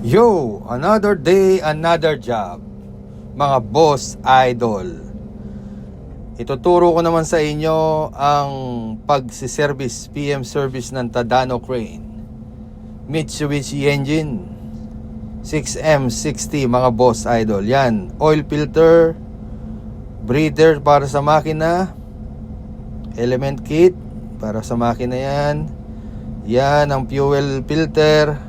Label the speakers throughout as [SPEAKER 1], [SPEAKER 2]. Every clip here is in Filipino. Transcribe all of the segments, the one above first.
[SPEAKER 1] Yo, another day, another job. Mga boss idol, ituturo ko naman sa inyo ang pagsiservice, PM service ng Tadano Crane Mitsubishi engine 6M60 mga boss idol. Yan, oil filter, breather para sa makina, element kit para sa makina yan. Yan ang fuel filter.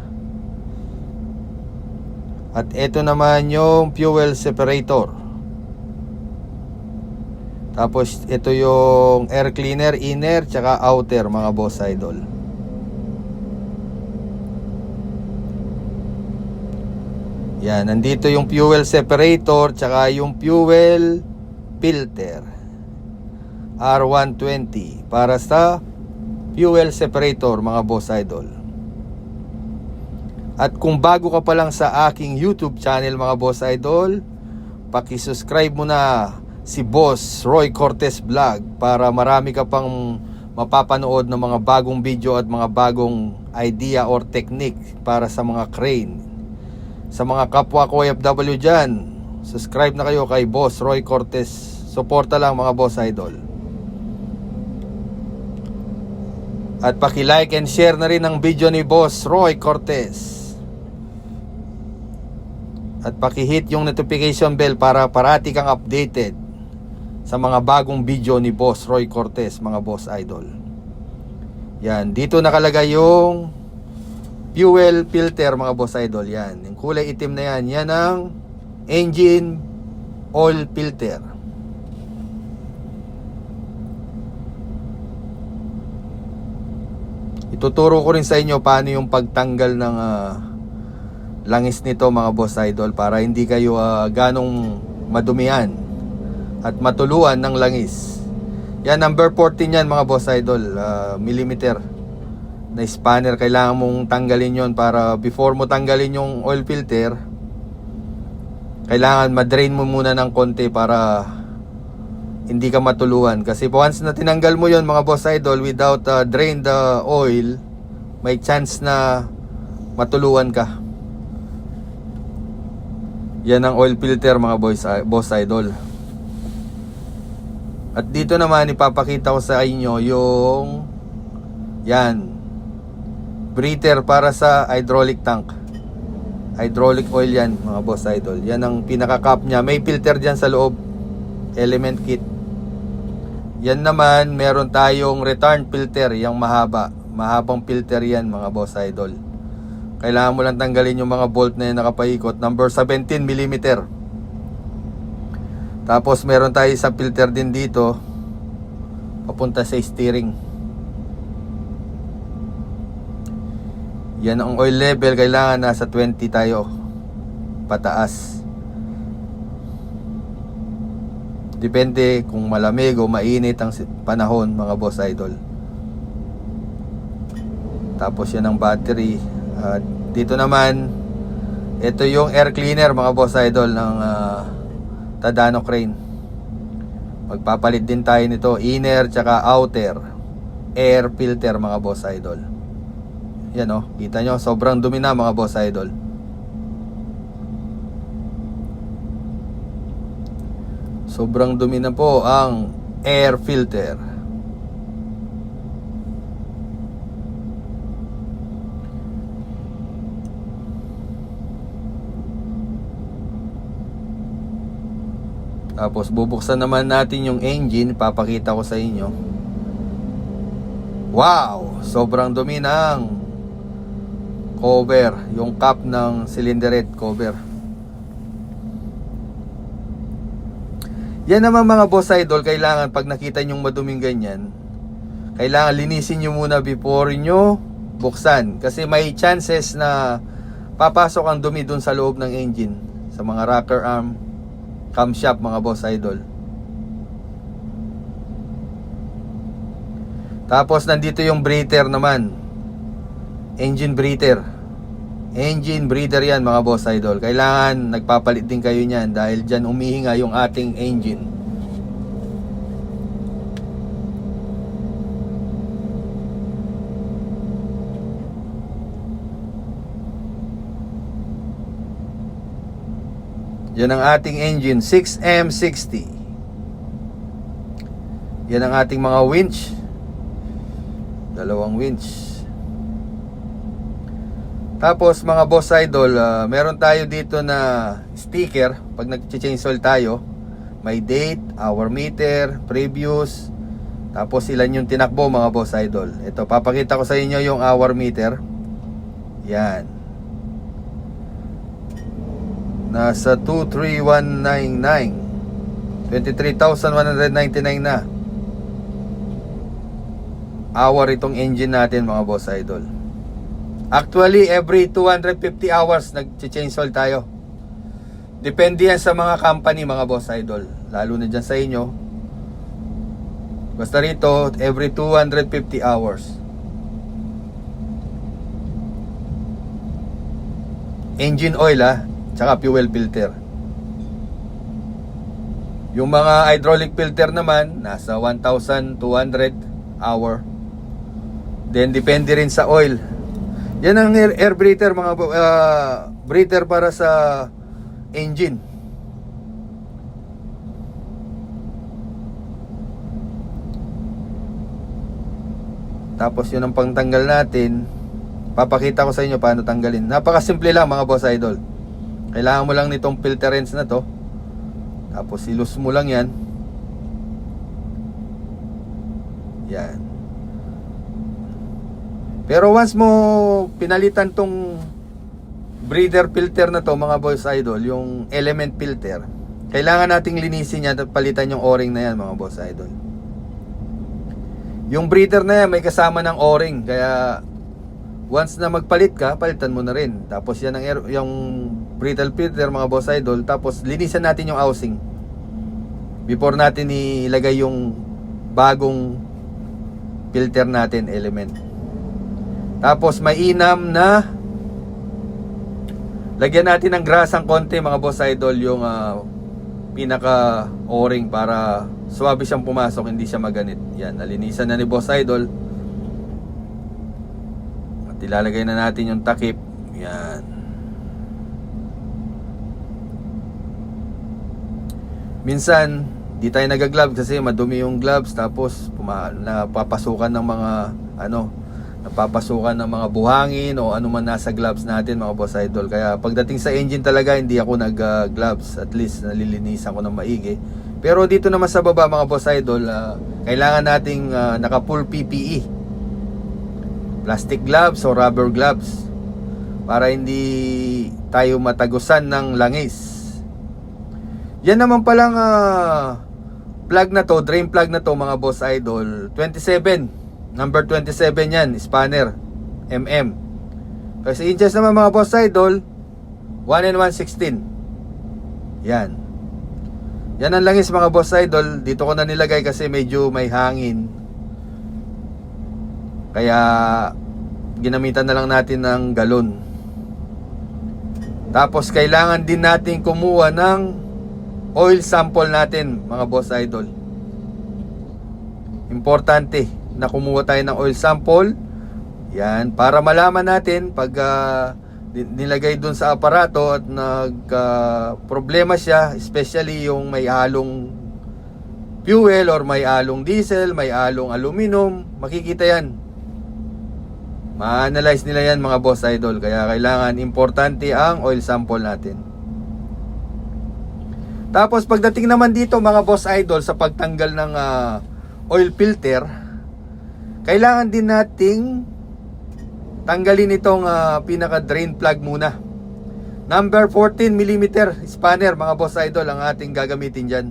[SPEAKER 1] At ito naman yung fuel separator. Tapos ito yung air cleaner, inner tsaka outer mga boss idol. Yan, nandito yung fuel separator tsaka yung fuel filter R120 para sa fuel separator mga boss idol. At kung bago ka pa lang sa aking YouTube channel mga boss idol, paki-subscribe mo na si Boss Roy Cortez Vlog para marami ka pang mapapanood ng mga bagong video at mga bagong idea or technique para sa mga crane. Sa mga kapwa ko OFW dyan, subscribe na kayo kay Boss Roy Cortez. Suporta lang mga boss idol. At paki-like and share na rin ang video ni Boss Roy Cortez. At paki-hit yung notification bell para parati kang updated sa mga bagong video ni Boss Roy Cortez mga boss idol. Yan, dito nakalagay yung fuel filter mga boss idol. Yan, yung kulay itim na yan, yan ang engine oil filter. Ituturo ko rin sa inyo paano yung pagtanggal ng langis nito mga boss idol para hindi kayo ganong madumihan at matuluan ng langis. Yan, number 14 yan mga boss idol, millimeter na spanner. Kailangan mong tanggalin yon para before mo tanggalin yung oil filter, kailangan madrain mo muna ng konti para hindi ka matuluan. Kasi once na tinanggal mo yon mga boss idol without drain the oil, may chance na matuluan ka. Yan ang oil filter mga boss idol. At dito naman ipapakita ko sa inyo yung yan, breather para sa hydraulic tank. Hydraulic oil yan mga boss idol. Yan ang pinaka-cap nya. May filter dyan sa loob, element kit. Yan naman, meron tayong return filter, yung mahabang filter yan mga boss idol. Kailangan mo lang tanggalin yung mga bolt na nakapaikot. Number 17mm. Tapos meron tayo isang filter din dito papunta sa steering. Yan ang oil level. Kailangan nasa 20 tayo pataas. Depende kung malamig o mainit ang panahon mga boss idol. Tapos yan ang battery. Dito naman, ito yung air cleaner mga boss idol ng Tadano Crane. Magpapalit din tayo nito, inner tsaka outer air filter mga boss idol. Yan o, kita nyo, sobrang dumi na mga boss idol. Sobrang dumi na po ang air filter. Tapos bubuksan naman natin yung engine. Papakita ko sa inyo. Wow! Sobrang dumi ng cover. Yung cap ng cylinderhead cover. Yan naman mga boss idol. Kailangan pag nakita nyong maduming ganyan, kailangan linisin nyo muna before nyo buksan. Kasi may chances na papasok ang dumi dun sa loob ng engine, sa mga rocker arm, camshaft mga boss idol. Tapos nandito yung breather naman, engine breather. Engine breather yan mga boss idol. Kailangan nagpapalit din kayo nyan dahil dyan umihinga yung ating engine. Yan ang ating engine 6M60. Yan ang ating mga winch. Dalawang winch. Tapos mga boss idol, meron tayo dito na sticker. Pag nag-change oil tayo, may date, hour meter, previous, tapos ilan yung tinakbo mga boss idol. Ito, papakita ko sa inyo yung hour meter. Yan. Nasa 23,199. 23,199 na hour itong engine natin mga boss idol. Actually, every 250 hours nag-change oil tayo. Depende yan sa mga company mga boss idol. Lalo na dyan sa inyo. Basta rito, every 250 hours. Engine oil tsaka fuel filter. Yung mga hydraulic filter naman, nasa 1,200 hour. Then, depende rin sa oil. Yan ang air breather mga breather para sa engine. Tapos yun ang pangtanggal natin. Papakita ko sa inyo paano tanggalin. Napakasimple lang mga boss idol. Kailangan mo lang nitong filter rinse na to. Tapos ilus mo lang yan. Yan. Pero once mo pinalitan tong breather filter na to mga boss idol, yung element filter, kailangan nating linisin yan at palitan yung o-ring na yan mga boss idol. Yung breather na yan may kasama ng o-ring, kaya once na magpalit ka, palitan mo na rin. Tapos yan ang yung breather filter mga boss idol. Tapos linisan natin yung housing before natin ilagay yung bagong filter natin, element. Tapos may inam na lagyan natin ng grasang konti mga boss idol, yung pinaka o-ring para swabe siyang pumasok, hindi siya maganit. Yan, nalinisan na ni boss idol. At ilalagay na natin yung takip. Yan. Minsan di tayo nagaglove kasi madumi yung gloves, tapos napapasukan ng mga napapasukan ng mga buhangin o ano man nasa gloves natin mga boss idol. Kaya pagdating sa engine talaga hindi ako nag-gloves, at least nalilinisan ko ng maigi. Pero dito naman sa baba mga boss idol, kailangan nating naka full PPE, plastic gloves o rubber gloves, para hindi tayo matagusan ng langis. Yan naman palang plug na to, drain plug na to mga boss idol, 27, number 27 yan, spanner mm. Kasi inches naman mga boss idol, 1 and 1/16. Yan. Yan ang langis mga boss idol. Dito ko na nilagay kasi medyo may hangin, kaya ginamitan na lang natin ng galon. Tapos kailangan din natin kumuha ng oil sample natin mga boss idol. Importante na kumuha tayo ng oil sample. Yan, para malaman natin pag nilagay dun sa aparato at problema siya, especially yung may halong fuel or may halong diesel, may halong aluminum, makikita yan. Ma-analyze nila yan mga boss idol. Kaya kailangan, importante ang oil sample natin. Tapos pagdating naman dito mga boss idol, sa pagtanggal ng oil filter, kailangan din nating tanggalin itong pinaka drain plug muna. Number 14mm spanner mga boss idol ang ating gagamitin dyan.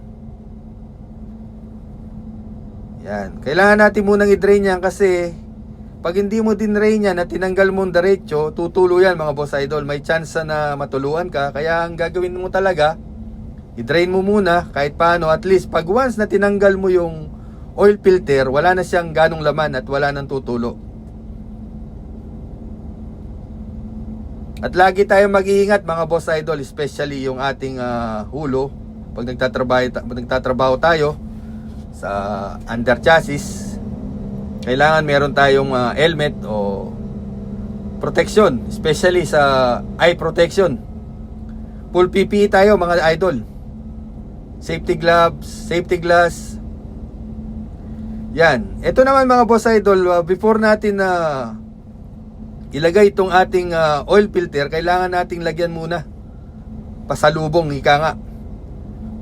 [SPEAKER 1] Yan, kailangan natin munang i-drain yan, kasi pag hindi mo din-drain yan at tinanggal mo diretso, tutulo yan mga boss idol. May chance na matuluan ka. Kaya ang gagawin mo talaga, i-drain mo muna kahit paano. At least pag once na tinanggal mo yung oil filter, wala na siyang ganong laman at wala nang tutulo. At lagi tayong mag-iingat mga boss idol, especially yung ating hulo. Pag nagtatrabaho tayo sa under chassis, kailangan meron tayong helmet o protection, especially sa eye protection. Full PPE tayo mga idol. Safety gloves, safety glass. Yan. Ito naman mga boss idol, before natin na ilagay itong ating oil filter, kailangan nating lagyan muna pasalubong, ika nga,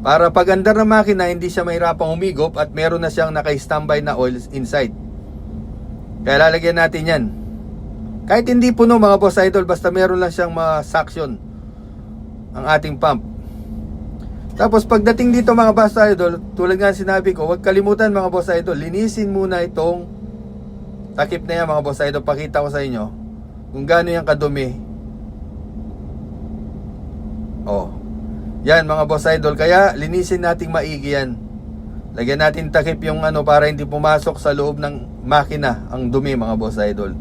[SPEAKER 1] para pag andar ng makina hindi siya mahirapang humigop at meron na siyang naka-standby na oil inside. Kaya lalagyan natin yan. Kahit hindi puno mga boss idol, basta meron lang siyang ma-suction ang ating pump. Tapos pagdating dito mga boss idol, tulad nga sinabi ko, huwag kalimutan mga boss idol, linisin muna itong takip na yan mga boss idol. Pakita ko sa inyo kung gaano yan kadumi. Oh, yan mga boss idol. Kaya linisin nating maigi yan. Lagyan natin takip yung para hindi pumasok sa loob ng makina ang dumi mga boss idol.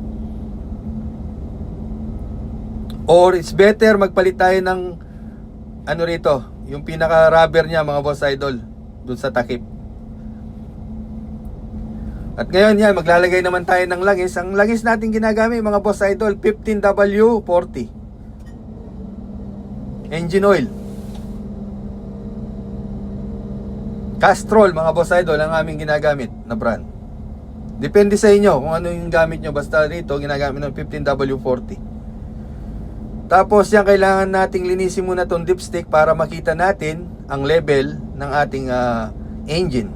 [SPEAKER 1] Or it's better magpalit tayo ng rito, yung pinaka rubber niya mga boss idol, dun sa takip. At ngayon yan, maglalagay naman tayo ng langis. Ang langis natin ginagamit mga boss idol, 15W40 engine oil. Castrol mga boss idol ang aming ginagamit na brand. Depende sa inyo kung ano yung gamit nyo. Basta rito ginagamit ng 15W40. Tapos yan, kailangan nating linisin muna tong dipstick para makita natin ang level ng ating engine.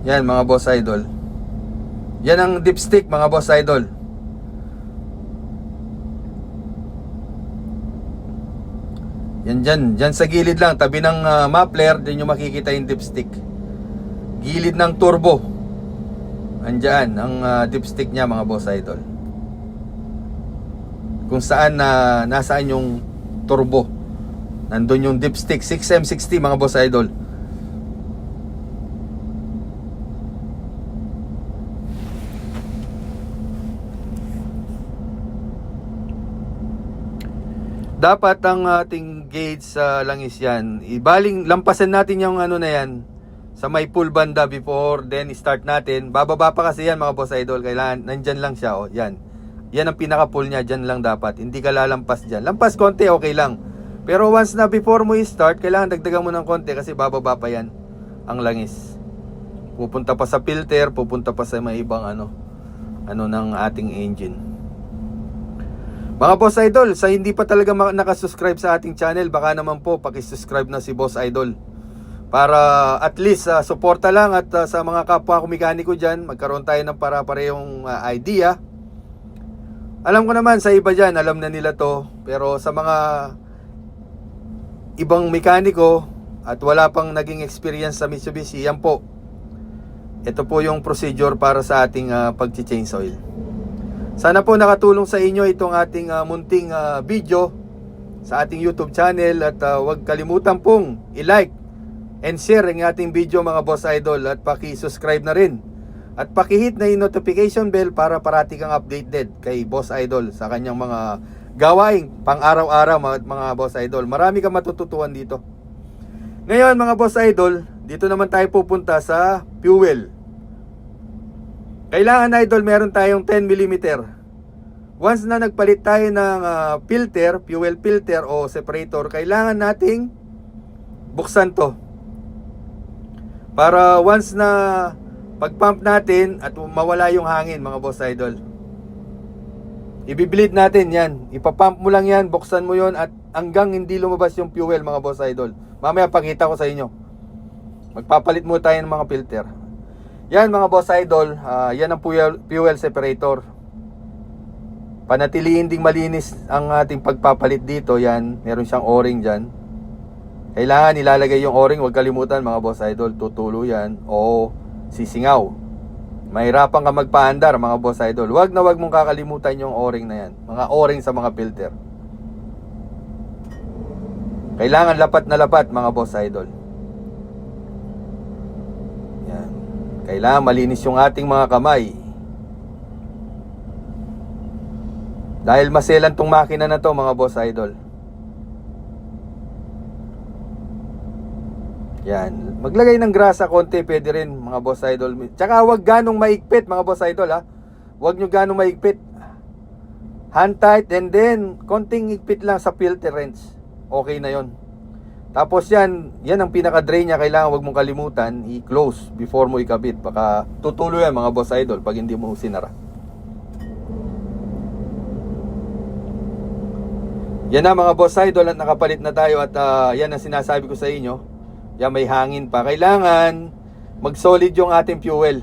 [SPEAKER 1] Yan mga boss idol. Yan ang dipstick mga boss idol. Yan dyan sa gilid lang, tabi ng muffler, din nyo makikita yung dipstick. Gilid ng turbo, andyan ang dipstick niya mga boss idol. Kung saan nasaan yung turbo, nandun yung dipstick 6M60 mga boss idol. Dapat ang ating gauge sa langis yan, ibaling lampasan natin yung na yan sa may pull banda before then start natin. Bababa pa kasi yan mga boss idol. Kailangan nandyan lang siya. Yan ang pinaka pull niya. Dyan lang dapat. Hindi ka lalampas dyan. Lampas konti okay lang. Pero once na before mo i-start, kailangan dagdagan mo ng konti kasi bababa pa yan ang langis. Pupunta pa sa filter. Pupunta pa sa may ibang ng ating engine. Mga boss idol, sa hindi pa talaga nakasubscribe sa ating channel, baka naman po pakisubscribe na si boss idol. Para at least suporta lang at sa mga kapwa ko mekaniko dyan, magkaroon tayo ng para-parehong idea. Alam ko naman sa iba dyan, alam na nila to. Pero sa mga ibang mekaniko at wala pang naging experience sa Mitsubishi, yan po. Ito po yung procedure para sa ating pag-change oil. Sana po nakatulong sa inyo itong ating munting video sa ating YouTube channel. At huwag kalimutan pong i-like and share ang ating video mga boss idol. At paki-subscribe na rin. At paki-hit na yung notification bell para parati kang updated kay boss idol sa kanyang mga gawaing pang araw-araw mga boss idol. Marami kang matututuan dito. Ngayon mga boss idol, dito naman tayo pupunta sa fuel. Kailangan idol meron tayong 10mm. Once na nagpalit tayo ng filter, fuel filter o separator, kailangan nating buksan to. Para once na pag-pump natin at mawala yung hangin mga boss idol. I-bleed natin yan. Ipapump mo lang yan, buksan mo yon at hanggang hindi lumabas yung fuel mga boss idol. Mamaya pakita ko sa inyo. Magpapalit mo tayo ng mga filter. Yan mga boss idol, yan ang fuel separator. Panatiliin ding malinis ang ating pagpapalit dito. Yan, meron siyang o-ring dyan. Kailangan ilalagay yung o-ring, huwag kalimutan mga boss idol, tutulo yan o sisingaw. Mahirapan ka magpaandar mga boss idol. Huwag mong kakalimutan yung o-ring na yan. Mga o-ring sa mga filter. Kailangan lapat na lapat mga boss idol. Yan. Kailangan malinis yung ating mga kamay. Dahil maselan tong makina na to mga boss idol. Yan. Maglagay ng grasa konti, pwede rin mga boss idol. Tsaka huwag ganong maigpit mga boss idol ha. Huwag nyo gano'ng maigpit. Hand tight, and then konting igpit lang sa filter wrench. Okay na yon. Tapos yan ang pinaka-drain niya. Kailangan wag mong kalimutan i-close before mo ikabit. Baka tutulo yan mga boss idol pag hindi mo sinara. Yan na mga boss idol, at nakapalit na tayo. At yan ang sinasabi ko sa inyo. Yan, may hangin pa. Kailangan mag-solid yung ating fuel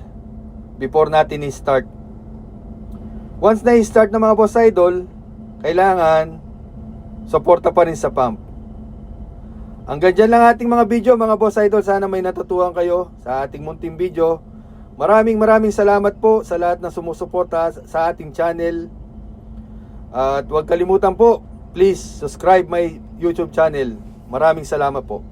[SPEAKER 1] before natin i-start. Once na i-start na mga boss idol, kailangan suporta pa rin sa pump. Hanggang dyan lang ating mga video mga boss idol. Sana may natutuhan kayo sa ating munting video. Maraming salamat po sa lahat na sumusuporta sa ating channel. At huwag kalimutan po, please subscribe my YouTube channel. Maraming salamat po.